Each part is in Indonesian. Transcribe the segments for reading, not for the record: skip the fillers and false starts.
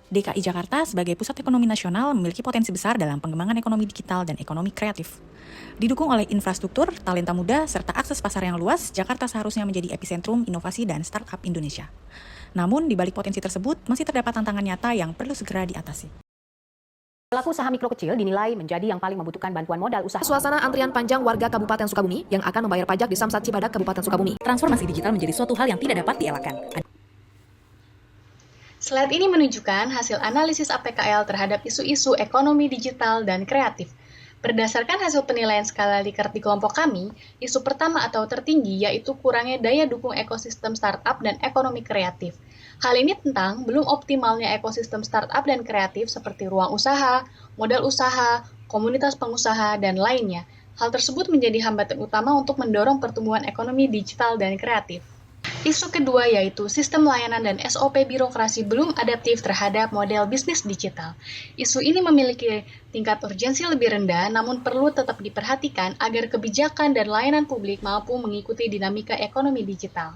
DKI Jakarta sebagai pusat ekonomi nasional memiliki potensi besar dalam pengembangan ekonomi digital dan ekonomi kreatif. Didukung oleh infrastruktur, talenta muda, serta akses pasar yang luas, Jakarta seharusnya menjadi epicentrum inovasi dan startup Indonesia. Namun, di balik potensi tersebut, masih terdapat tantangan nyata yang perlu segera diatasi. Pelaku usaha mikro kecil dinilai menjadi yang paling membutuhkan bantuan modal usaha. Suasana antrian panjang warga Kabupaten Sukabumi yang akan membayar pajak di Samsat Cibadak, Kabupaten Sukabumi. Transformasi digital menjadi suatu hal yang tidak dapat dielakkan. Slide ini menunjukkan hasil analisis APKL terhadap isu-isu ekonomi digital dan kreatif. Berdasarkan hasil penilaian skala Likert di kelompok kami, isu pertama atau tertinggi yaitu kurangnya daya dukung ekosistem startup dan ekonomi kreatif. Hal ini tentang belum optimalnya ekosistem startup dan kreatif seperti ruang usaha, modal usaha, komunitas pengusaha, dan lainnya. Hal tersebut menjadi hambatan utama untuk mendorong pertumbuhan ekonomi digital dan kreatif. Isu kedua yaitu sistem layanan dan SOP birokrasi belum adaptif terhadap model bisnis digital. Isu ini memiliki tingkat urgensi lebih rendah, namun perlu tetap diperhatikan agar kebijakan dan layanan publik mampu mengikuti dinamika ekonomi digital.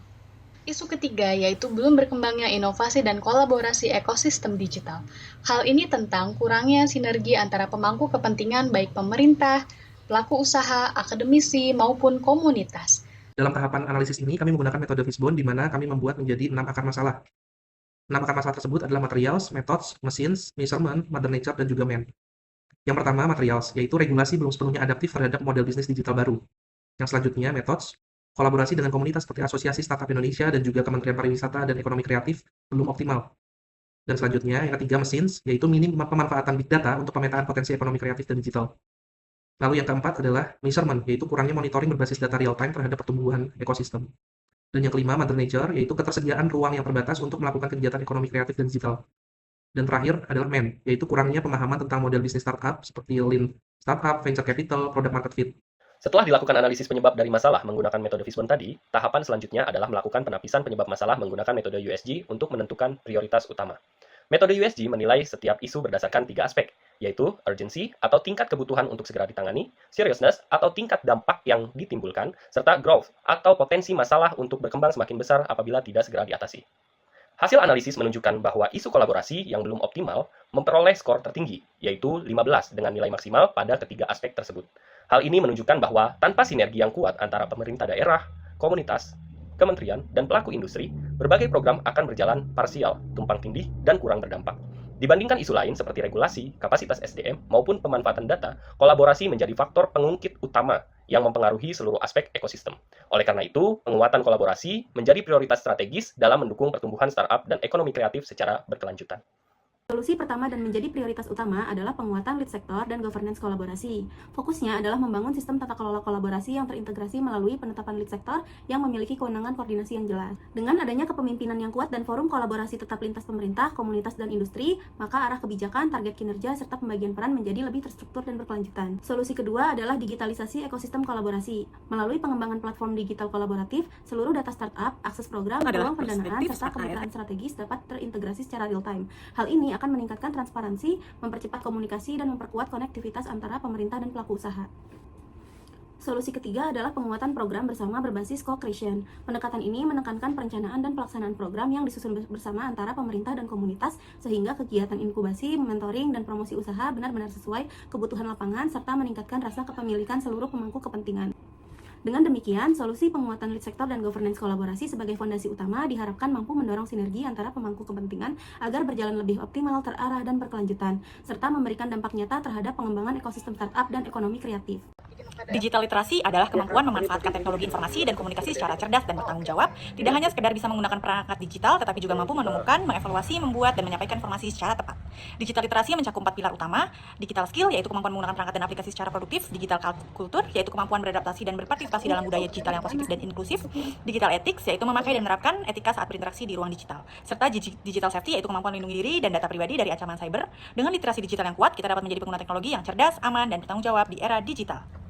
Isu ketiga yaitu belum berkembangnya inovasi dan kolaborasi ekosistem digital. Hal ini tentang kurangnya sinergi antara pemangku kepentingan baik pemerintah, pelaku usaha, akademisi, maupun komunitas. Dalam tahapan analisis ini, kami menggunakan metode Fishbone di mana kami membuat menjadi 6 akar masalah. 6 akar masalah tersebut adalah materials, methods, machines, measurement, mother nature, dan juga man. Yang pertama, materials, yaitu regulasi belum sepenuhnya adaptif terhadap model bisnis digital baru. Yang selanjutnya, methods, kolaborasi dengan komunitas seperti Asosiasi Startup Indonesia dan juga Kementerian Pariwisata dan Ekonomi Kreatif belum optimal. Dan selanjutnya, yang ketiga, machines, yaitu minim pemanfaatan big data untuk pemetaan potensi ekonomi kreatif dan digital. Lalu yang keempat adalah measurement, yaitu kurangnya monitoring berbasis data real-time terhadap pertumbuhan ekosistem. Dan yang kelima, mother nature, yaitu ketersediaan ruang yang terbatas untuk melakukan kegiatan ekonomi kreatif dan digital. Dan terakhir adalah man, yaitu kurangnya pemahaman tentang model bisnis startup seperti lean startup, venture capital, product market fit. Setelah dilakukan analisis penyebab dari masalah menggunakan metode Fishbone tadi, tahapan selanjutnya adalah melakukan penapisan penyebab masalah menggunakan metode USG untuk menentukan prioritas utama. Metode USG menilai setiap isu berdasarkan 3 aspek, yaitu urgency atau tingkat kebutuhan untuk segera ditangani, seriousness atau tingkat dampak yang ditimbulkan, serta growth atau potensi masalah untuk berkembang semakin besar apabila tidak segera diatasi. Hasil analisis menunjukkan bahwa isu kolaborasi yang belum optimal memperoleh skor tertinggi, yaitu 15 dengan nilai maksimal pada ketiga aspek tersebut. Hal ini menunjukkan bahwa tanpa sinergi yang kuat antara pemerintah daerah, komunitas, kementerian, dan pelaku industri, berbagai program akan berjalan parsial, tumpang tindih, dan kurang berdampak. Dibandingkan isu lain seperti regulasi, kapasitas SDM, maupun pemanfaatan data, kolaborasi menjadi faktor pengungkit utama yang mempengaruhi seluruh aspek ekosistem. Oleh karena itu, penguatan kolaborasi menjadi prioritas strategis dalam mendukung pertumbuhan startup dan ekonomi kreatif secara berkelanjutan. Solusi pertama dan menjadi prioritas utama adalah penguatan lead sektor dan governance kolaborasi. Fokusnya adalah membangun sistem tata kelola kolaborasi yang terintegrasi melalui penetapan lead sektor yang memiliki kewenangan koordinasi yang jelas. Dengan adanya kepemimpinan yang kuat dan forum kolaborasi tetap lintas pemerintah, komunitas, dan industri, maka arah kebijakan, target kinerja, serta pembagian peran menjadi lebih terstruktur dan berkelanjutan. Solusi kedua adalah digitalisasi ekosistem kolaborasi. Melalui pengembangan platform digital kolaboratif, seluruh data startup, akses program, peluang pendanaan, serta kemitraan strategis dapat terintegrasi secara real-time. Hal ini akan meningkatkan transparansi, mempercepat komunikasi, dan memperkuat konektivitas antara pemerintah dan pelaku usaha. Solusi ketiga adalah penguatan program bersama berbasis co-creation. Pendekatan ini menekankan perencanaan dan pelaksanaan program yang disusun bersama antara pemerintah dan komunitas, sehingga kegiatan inkubasi, mentoring, dan promosi usaha benar-benar sesuai kebutuhan lapangan, serta meningkatkan rasa kepemilikan seluruh pemangku kepentingan. Dengan demikian, solusi penguatan lead sektor dan governance kolaborasi sebagai fondasi utama diharapkan mampu mendorong sinergi antara pemangku kepentingan agar berjalan lebih optimal, terarah, dan berkelanjutan, serta memberikan dampak nyata terhadap pengembangan ekosistem startup dan ekonomi kreatif. Digital literasi adalah kemampuan memanfaatkan teknologi informasi dan komunikasi secara cerdas dan bertanggung jawab, tidak hanya sekedar bisa menggunakan perangkat digital, tetapi juga mampu menemukan, mengevaluasi, membuat, dan menyampaikan informasi secara tepat. Digital literasi mencakup 4 pilar utama: digital skill, yaitu kemampuan menggunakan perangkat dan aplikasi secara produktif; digital culture, yaitu kemampuan beradaptasi dan berpartisipasi dalam budaya digital yang positif dan inklusif; digital ethics, yaitu memakai dan menerapkan etika saat berinteraksi di ruang digital; serta digital safety, yaitu kemampuan melindungi diri dan data pribadi dari ancaman cyber. Dengan literasi digital yang kuat, kita dapat menjadi pengguna teknologi yang cerdas, aman, dan bertanggung jawab di era digital.